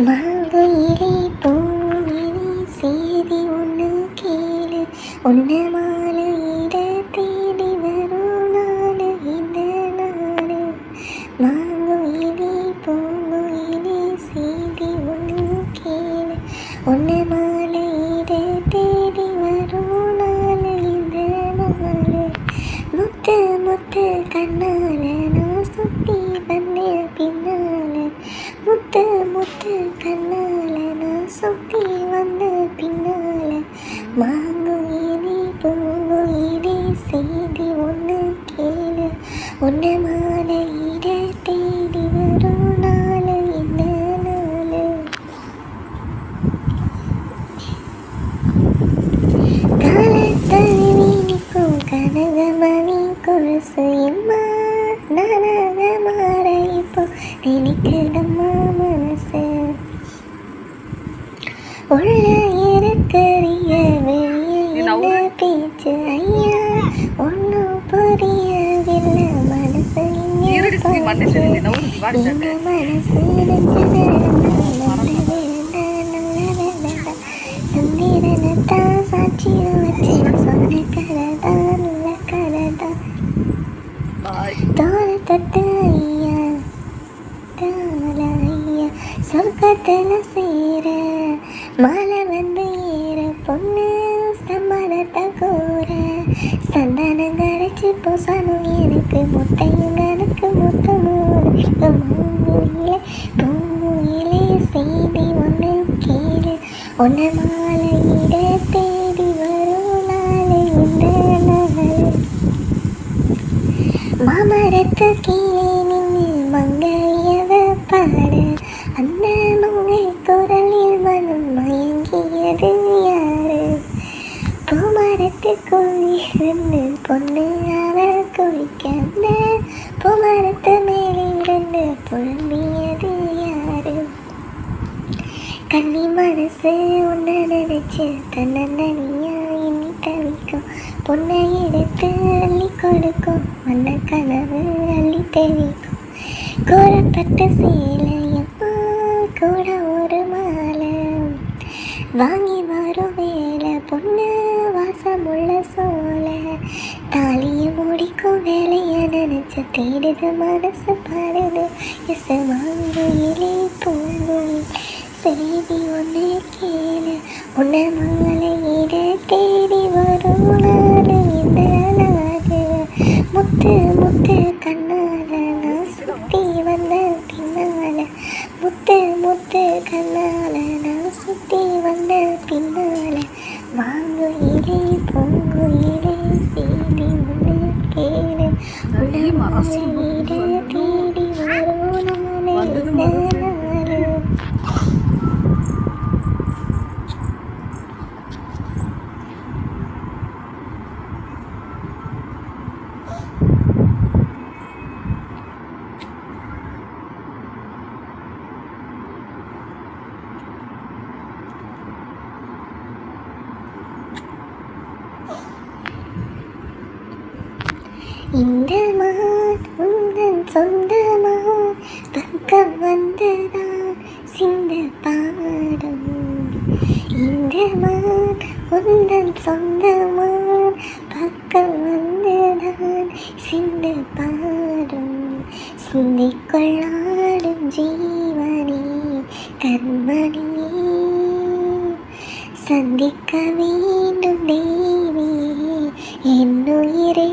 மாங்குயிலே பூங்குயிலே செய்தி ஒன்று கேளு, ஒன்று மாலையிட தேடி வரும் நாடு இந்த நாடு. மாங்குயிலே பூங்குயிலே செய்தி ஒன்று கேளு, ஒன்று மாலையிட தேடி வரும் நாடு இந்த நாடு. முத்து முத்து கண்ணால நான் சுத்தி வந்தேன் பின்னால, முத்து முத்து கண்ணால நான் சுத்தி வந்த பின்னால. மாங்குயிலே பூங்குயிலே செய்தி ஒன்று கேளு, ஒன்று மாலையிட தேடி வரும் நாள் இந்த நாள். காலத்தழுவி நிற்கும் கனகமணி கொலுசு எம்மா, நானாக மாற இப்போ நினைக்குதம்மா மனசு. உள்ள இருக்கிறிய வெளியே என்ன பேச்சு ஐயா, ஒன்றும் புரியவில்லை மனசு என்ன மனசு சுந்திரனத்தான் சாட்சியம் வச்சு சொன்ன கதைதான் உள்ள கதைதான். தோலை தொட்டு ஐயா தால ஐயா சொர்க்கத்தில் சேர, மாலை வந்து ஏற பொண்ணு சம்மதத்தை கூற. சந்தனம் கரைச்சி பூசணும் எனக்கு முட்டையும் கணக்கு முத்தமோடு. மாங்குயிலே பூங்குயிலே செய்தி ஒன்று கேளு, ஒன்று மாலையிட தேடி வரும் நாள் இந்த நாள். மாமரத்து கீழே நின்று மங்கையவ பாடு, அந்த மங்கை குரலில் மனம் மயங்கியது யாரு. பூமரத்துக்குள் இருந்து பொண்ணு அவ குளிக்க, அந்த பூமரத்து மேலிருந்து புலம்பியது யாரு. கன்னி மனசு உன்னை நினைச்சு தன்னந்தனியா எண்ணி தவிக்கும், பொண்ணை எடுத்து அள்ளி கொடுக்கும் வண்ண கனவு அள்ளி தெளிக்கும். கூறப்பட்ட சேலையம்மா கூட ஒரு மாலை, வாங்கி வரும் வேலை பொண்ணு வாசமுள்ள சோலை. தாலியை முடிக்கும் வேலையை நினைச்சு தேடுது மனசு பாடுது எஸ். மாங்குயிலே பூங்குயில் செய்தி ஒன்று கேளு, ஒன்று மாலையிட தேடி வரும் நாடு இந்த நாடு. முத்து முத்து கண்ணால நான் சுத்தி வந்த பின்னால, முத்து முத்து கண்ணால நான் சுத்தி வந்த பின்னால. மாங்குயிலே பூங்குயிலே செய்தி ஒன்று கேளு, ஒன்று மாலையிட தேடி வரும் நாடு இந்த நாடு. இந்த மான் உந்தன் சொந்தமா, பக்கம் வந்துதான் சிந்த பாடும். இந்த மான் உந்தன் சொந்தமா, பக்கம் வந்துதான் சிந்த பாடும். சிந்திக்கொள்ளாடும் ஜீவனே கண்மணியே, சந்திக்க வேண்டும் தேவியே என்னுயிரே.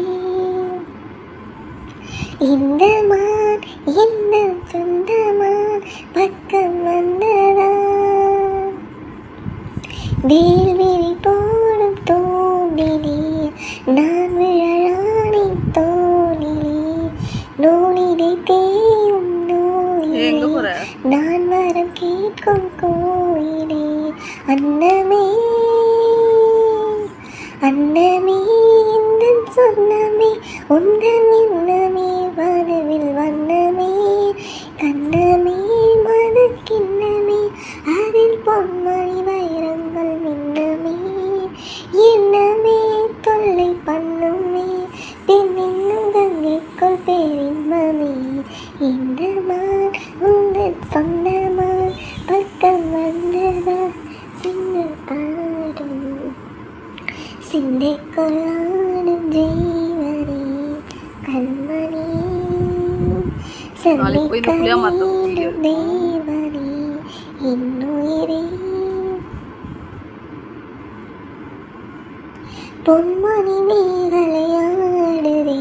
இந்த மான் என்ன சொந்தமான் பக்கம் வந்ததான், வேல்விழி போடும் தோண்டிலே நான் விழலானே தோணிலே. நூலிடை தேயும் நோயிலே நான் வரம் கேட்கும் கோயிலே. அன்னமே அன்னமே எந்தன் சொன்னமே, உந்தன் எண்ணமே வானவில் வண்ணமே. கண்ணமே மது கிண்ணமே, அதில் பொன்மணி வைரங்கள் மின்னமே. எண்ணமே தொல்லை பண்ணுமே, பின் இன்னும் கங்கைக்குள் பேரின்பமே. இந்த மான் சந்திக்க வேண்டும் தேவனே இன்னுயிரே. பொன்மணி மேகலையாடுதே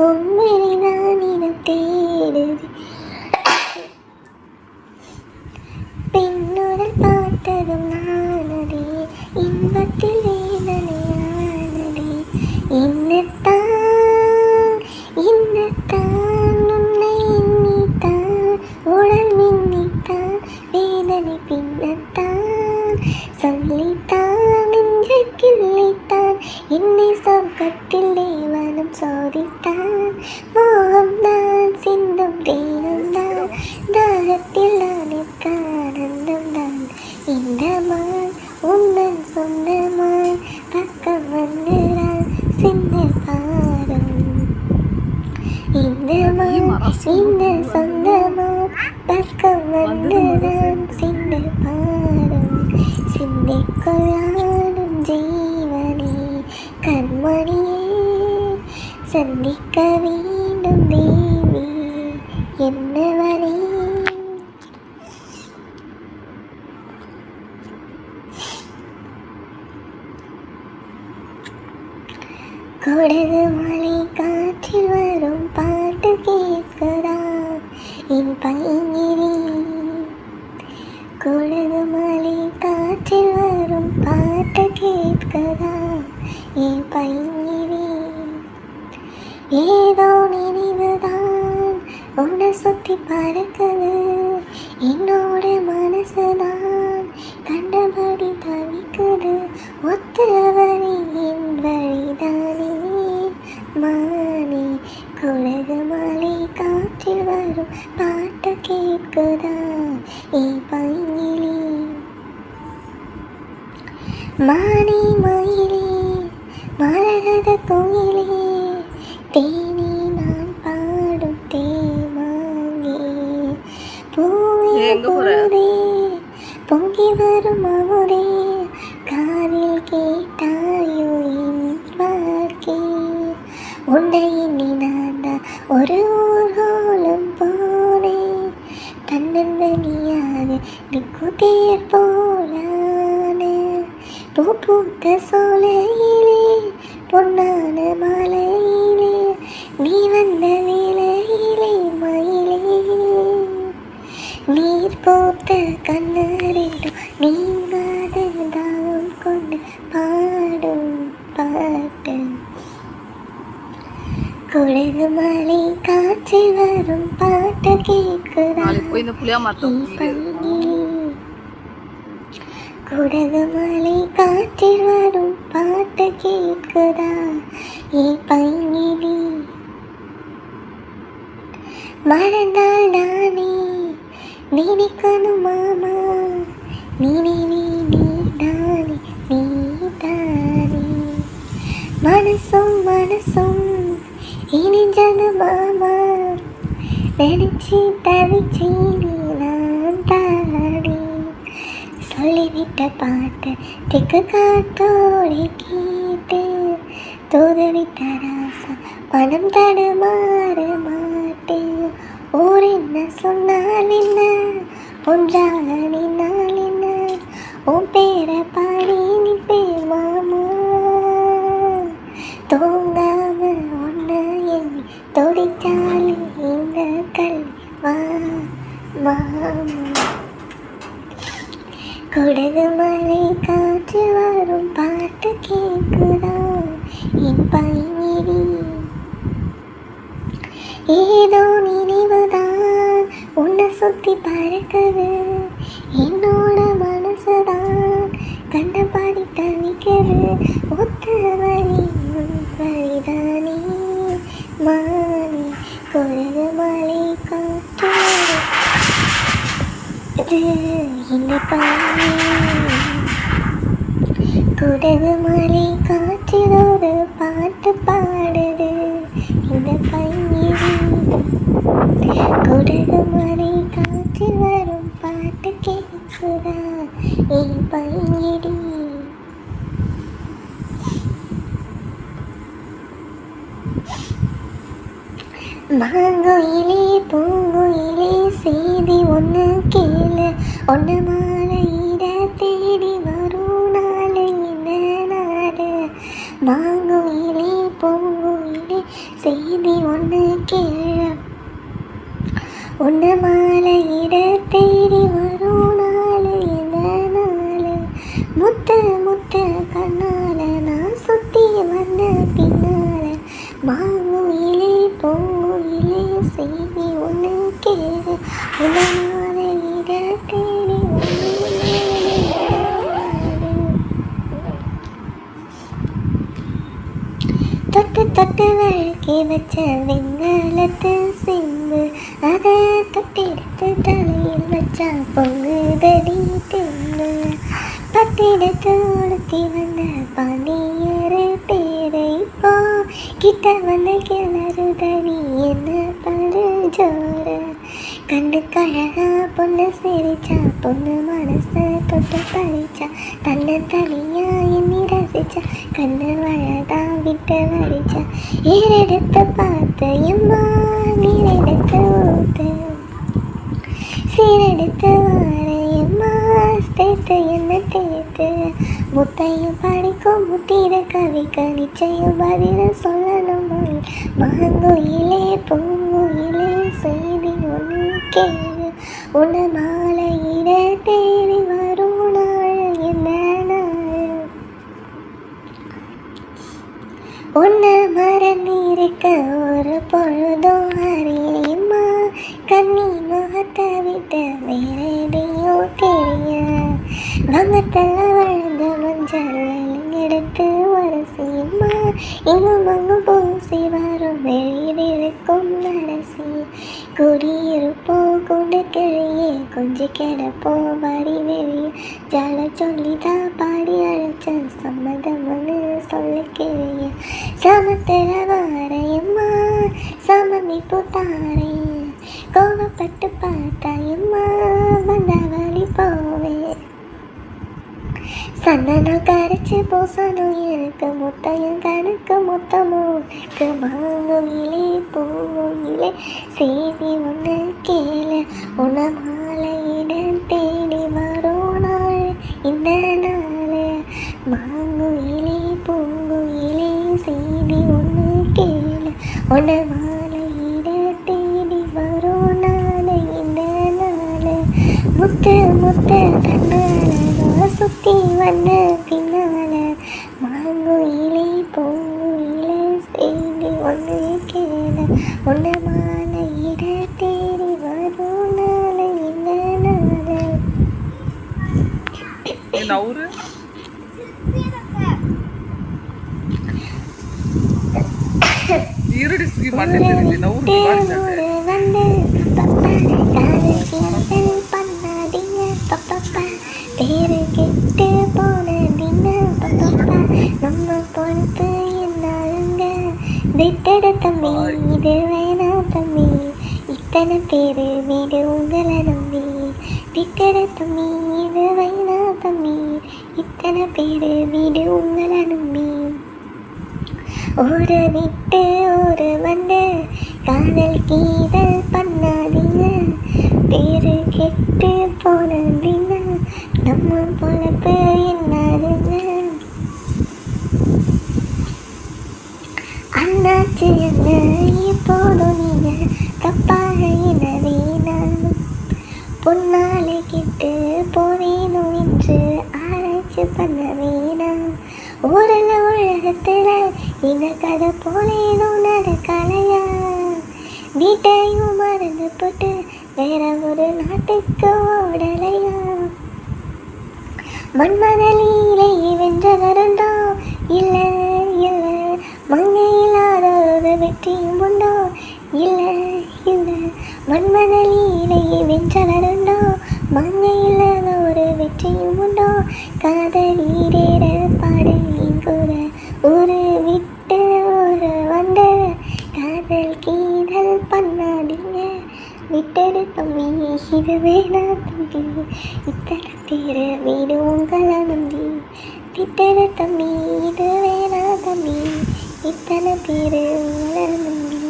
உண்மையை நான் இனம் தேடுதே. பெண்ணுடல் பார்த்ததும் நானதே இன்பத்தில் வேதனையானதே. இன்னத்தான் இன்னத்தான் உன்னை எண்ணித்தான் உடல் மின்னித்தான் வேதனை பின்னத்தான் சொல்லித்தான் நெஞ்சை கிள்ளித்தான் என்னை சொர்க்கத்தில் தேவனும் சோதித்தான். மோகம்தான் சிந்தும் தேகம்தான் தாகத்தில் நானிற்க ஆனந்தம்தான். இந்த மான் உன்னன் சொந்தமான் பக்கம் வந்துதான் சிந்து பாடும். இந்த மான் இந்த சொந்தமான் பக்கம் வந்துதான் சிந்து பாடும். சிந்திக் கொள்ளாடும் ஜீவனே கண்மணியே சந்திக்க வேண்டும் தேவி என்னவனே. கொடகு மலை காற்றில் வரும் பாட்டு கேட்கிறா என் பையனே. கொடகு மலை காற்றில் வரும் பாட்டு கேட்கிறா என் பையனே. ஏதோ நினைவுதான் உன்னை சுத்தி பறக்குது என்னோட மனசுதான் கண்டபடி தவிக்குது. ஒத்தவரி என் வழிதானே மானே. கொடகு மலை காற்றில் வரும் பாட்டு கேட்குதா என் பையனே. மானே மயிலே மரகத கோயிலே தேனே நான் பாடும் தேமாங்கே. பூவே பூவே பொங்கி வரும் அமுதே காதில் கேட்டாயோ என் வாழ்க்கை. உன்னை எண்ணி நான் தான் ஒரு ஊர்கோலம் போனேன் தன்னந்தனியாக நிற்கும் தேர் போலான. பூ பூத்த சோலையிலே பொன்னான மாலையிலே நீ வந்த வேளையிலே மயிலே. நீர் போத்த கண்ணரெண்டும் நீங்காத தாகம் கொண்டு பாடும் பாட்டு. கொடகு மலை காற்றில் வரும் பாட்டு கேட்குதா கொடகு மலை காற்றில் வரும் பாட்டு கேட்குதா என் பையனே. மறந்தால் நானே நினைக்கணும் மாமா நினைவே நீதானே நீதானே. மனசும் மனசும் இணைஞ்சது மாமா நினைச்சி தவிச்சேனே நான் தானே. சொல்லிவிட்ட பாட்டு திக்கு காட்டோடு கேட்டு தூதுவிட்ட ராசா பணம் தடுமாற மாட்டேன். ஊர் என்ன சொன்னால் என்ன ஒன்றாக நின்னால் என்ன உன் பேரை பாடி நிற்பேன் மாமா. தூங்காம ஒன்று எண்ணி தொடிச்சாலே இந்த கல்வி வா மாமா. கொடகு மலை காற்று வரும் பாட்டு கேட்குதா என் பையனே. ஏதோ நினைவுதான் உன்னை சுத்தி பறக்குது என்னோட மனசுதான் கண்டபாடி தவிக்குது. ஒத்த வழி வழிதானே மானே. கொடகு மலை காற்று இந்த பையனே. கொடகு மலை காற்றில் ஒரு பாட்டு பாடுது இந்த பையனே. கொடகு மலை காற்றில் வரும் பாட்டு கேட்குதா என் பையனே. மாங்குயிலே பூங்குயிலே செய்தி ஒன்று கேளு, ஒன்று மாலையிட தேடி வரும் நாள் இந்த நாடு. மாங்குயிலே பூங்குயிலே செய்தி ஒன்று கேளு, ஒன்று மாலையிட தேடி வரும் நாள் இந்த நாள். முத்து முத்து கண்ணால நான் சுத்தி வந்த பின்னால, மாங்குயிலே பூங்குயிலே செய்தி ஒன்று கேளு, ஒன்று மாலையிட தேடி வரும் நாள். தொட்டு தொட்டு வழுக்கி வச்ச வெங்காலத்து சிம்பு, அதை தொட்டெடுத்து தலையில் வச்சா பொங்குதடி திம்பு. பட்டெடுத்து உடுத்தி வந்த பாண்டியர் பேரை இப்போ கிட்ட வந்து கிளறுதடி என்ன படு ஜோறு. கண்டு கழகா பொண்ணு சிரிச்சா, பொண்ணு மனச தொட்டு பறிச்சா, தன்னை தனியா எண்ணி ரசிச்சா, கண்ணு வழதா விட்டு வரிச்சா. ஏறெடுத்து பார்த்து எம்மா நீரெடுத்து ஊத்து, சீரெடுத்து வாரையம்மா சேர்த்து என்ன தேத்து. முத்தையும் படிக்கும் முத்திர கவிக்க நிச்சயம் பதில சொல்லணும். மாங்குயிலே பூங்குயிலே செய்தி ஒன்று கேளு, ஒன்று மாலையிட தேடி வரும் நாள் என்ன நாள். ஒன்று மறந்திருக்க ஒரு பொழுதும் அறியம்மா, கண்ணி முகத்தை விட்டு வேற எதையோ தெரிய. வங்கத்தல்ல வளர்ந்த மஞ்சள் எடுத்து வரசியம்மா, இங்கும் அங்கும் பூசி வரும் வெளியிருக்கும் அரசி. குடியிருப்போ கொண்டு கிழியே கொஞ்சம் கிடப்போ வரி வெளியே, ஜால சொல்லிதான் பாடி அழைச்ச சம்மதம்னு சொல்ல கிழிய. சமத்துல வாரையம்மா சமமிப்பு தாரே, கோவப்பட்டு பார்த்தாயம்மா வந்த வழி போவே. சந்தனம் கரைச்சி பூசணும் எனக்கு முத்தையும் கணக்கு மொத்தமோக்கு. மாங்குயிலே பூங்குயிலே செய்தி ஒன்று கேளு, உன மாலையிட தேடி வரும் நாள் இந்த நாள். மாங்குயிலே பூங்குயிலே செய்தி ஒன்று கேளு, உன மாலையிட தேடி வரும் நாள் இந்த நாள். முத்து முத்து கண்ணால நான் சுத்தி வந்த பின்னால, மாங்குயிலே பூங்குயிலே செய்தி ஒன்று கேளு, ஒன்று மாலையிட தேடி வரும் நாள் இந்த நாள். வந்து பப்பா காதல் கிண்டல் பண்ணாதீங்க பப்பா, பேரு கெட்டு போனதிங்க பப்பா, நம்ம பொறுப்பு என்னாலுங்க. விட்டட தம்பி இது வேணா தம்பி, இத்தனை பேரு வீடு உங்களை நம்பி. விட்டட தம்பி இது வேணா தம்பி, இத்தனை பேரு வீடு உங்களை நம்பி. ஒரு விட்டு ஒரு வந்து காதல் கீதல் பண்ணாதீங்க, பேரு கெட்டு போனதிங்க நம்ம பொழப்பு என்னாதுங்க. அண்ணாச்சு என்ன எப்போதும் நீங்க தப்பாக என்ன வேணா, பொன்னாலை கிட்டு போவேணும் என்று ஆராய்ச்சி பண்ண வேணா. ஊரில் உலகத்தில் இந்த கதை போலேனும் நடக்கலையா, வீட்டையும் மறந்து போட்டு வேற ஒரு நாட்டுக்கு ஓடலையா. மன்மதலீலை வென்றவருண்டோ இல்லை இல்லை, மங்கையில்லாத ஒரு வெற்றியும் உண்டோ இல்லை இல்லை. மன்மதலீலை வென்றவருண்டோ மங்கையில்லாத ஒரு வெற்றியும் உண்டோ. காதலீரேட பாடையும் கூட ஒரு விட்டு ஒரு வந்து காதல் கீதல் பண்ணாதீங்க. விட்டடு தம்பி இது வேணா தம்பி, இத்தனை பேர் வீடு உங்களை நம்பி. விட்டடு தம்பி இது வேணா தம்பி, இத்தனை பேர் உங்களை நம்பி.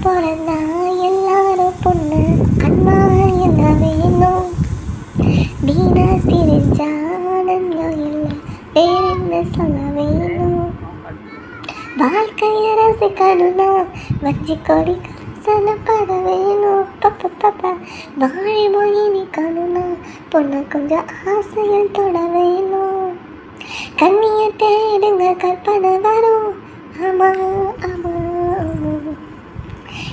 பிறந்தா எல்லாரும் பொண்ணு அண்ணா என்ன வேணும் வீணா திரிஞ்சா ஆனந்தம் இல்லை வேற என்ன சொல்ல வேணும் வாழ்க்கைய ரசிக்கணும்னா வஞ்சி கொடி கலசனப்பட வேணும் பப்ப வாழை மொழி நிற்கணும்னா பொண்ணு கொஞ்சம் ஆசையில் தொட வேணும் கண்ணிய தேடுங்க கற்பனை வரும் ஆமா ஆமா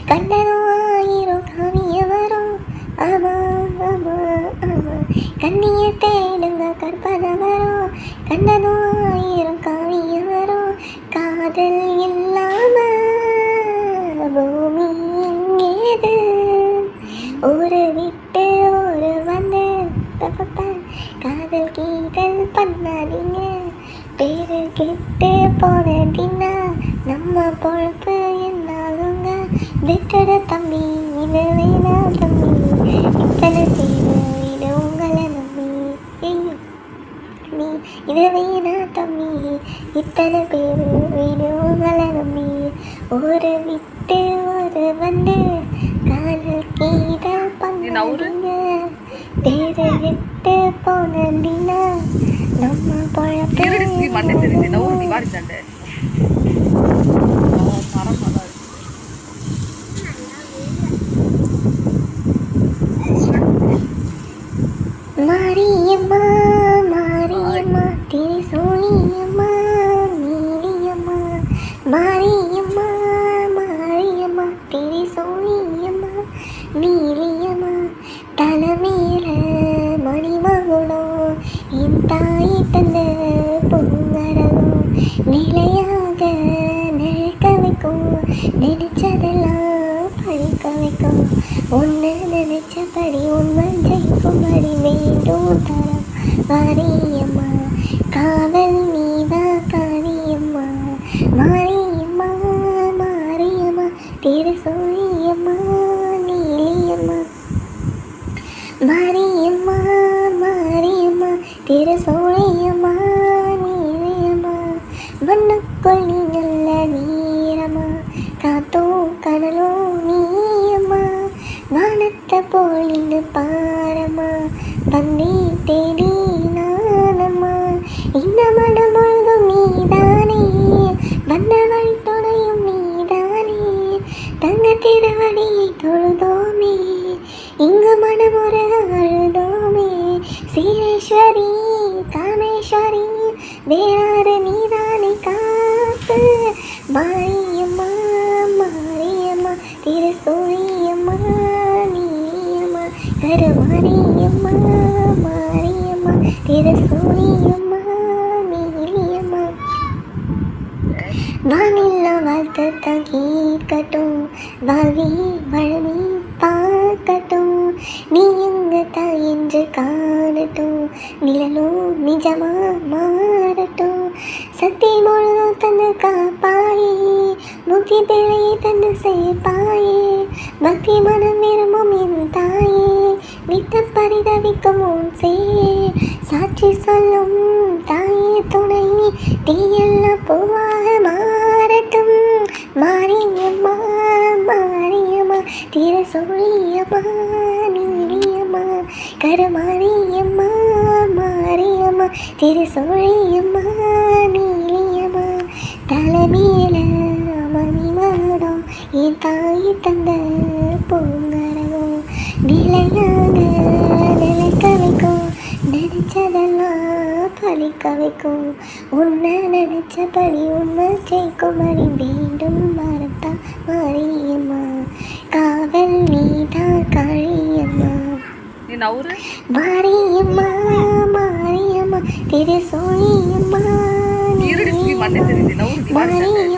கண்டனும் ஆயிரம் காவிய வரும் ஆமா ஆமா ஆமா கண்ணிய தேடுங்க கற்பனை வரும் கண்டனும் ஆயிரம் காவிய வரும் காதல் இல்லாம பூமி எங்கேது ஒரு விட்டு ஒரு வந்து காதல் கீதல் பண்ணாதீங்க பேரு கெட்டு போனதின்னா நம்ம பொழப்பு என்னாகுங்க விட்டுட தம்பி இது வேணா தம்பி இத்தனை பேரு இது உங்களை நம்பி ஐயோ நீ இது வேணா தம்பி இத்தனை பேரு இது உங்களை நம்பி ஒரு விட்டு ஒரு வந்து காதல் கீதல் பண்ணாதீங்க பேரு கெட்டு போனதின்னா நம்ம பொழப்பு மாரியம்மா மாரியம்மா திரிசூலியம்மா நீலியம்மா மாரியம்மா மாரியம்மா திரிசூலியம்மா நீலியம்மா தலைமையில மணிமகுடம் என் தாய் தந்த பொங்கரகம் நிலையாக நிழக்க வைக்கும் நினைச்சதெல்லாம் பழிக்க வைக்கும் ஒன்று நினைச்சபடி உண்மை ஜெயிக்கும்படி வேண்டும் தரம் மாரியம்மா காவல் நீதா காரியம்மா மாரியம்மா மாரியம்மா திருசூலியம்மா நீலியம்மா மாரியம்மா மாரியம்மா திருசூலியம்மா நீலியம்மா மண்ணுக்குள் நீ நல்ல நீரம்மா காத்தும் கடலும் நீயம்மா வானத்தை போல் இன்று பாரம்மா வந்தே தேடி நானம்மா இந்த மனம் முழுதும் நீதானே வந்தவள் துணையும் நீதானே தங்க திருவடியை தொழுதோமே இங்கு மனமுறை அழுதோமே சீரேஸ்வரி காமேஸ்வரி வேறாறு நீதானே காப்பு மாரியம்மா மாரியம்மா திருசூலியம்மா நீயம்மா கருமாரியம்மா மாரியம்மா திருசூலியம்மா நீலியம்மா வானில்லா வாழ்த்து தான் கேட்கட்டும் வாழ்வி வழி பார்க்கட்டும் நீ எங்க தாய் என்று காணட்டும் நிழலும் நிஜமா மாறட்டும் சக்தி முழுதும் தந்து காப்பாயே புத்தி பிழையை தந்து சேர்ப்பாயே பக்தி மனம் விரும்பும் என் தாயே நித்த பரிதவிக்கும் உன் சேயே சாட்சி சொல்லும் தாயே துணை தீயெல்லாம் பூவாக மாறட்டும் மாரியம்மா மாரியம்மா திருசூலியம்மா நீலியம்மா கருமாரியம்மா மாரியம்மா திருசூலியம்மா நீலியம்மா தலைமையில மணிமகுடம் என் தாய் தந்த பொங்கரகம் நிலையாக நிலைக்க வைக்கும் நினைச்சதெல்லாம் பழிக்க வைக்கும் உன்னை நினைச்சபடி உண்மை ஜெயிக்கும்படி வேண்டும் மரத்தா மாரியம்மா காவல் நீதா காளியம்மா மாரியம்மா மாரியம்மா திருசூலியம்மா மாரியம்மா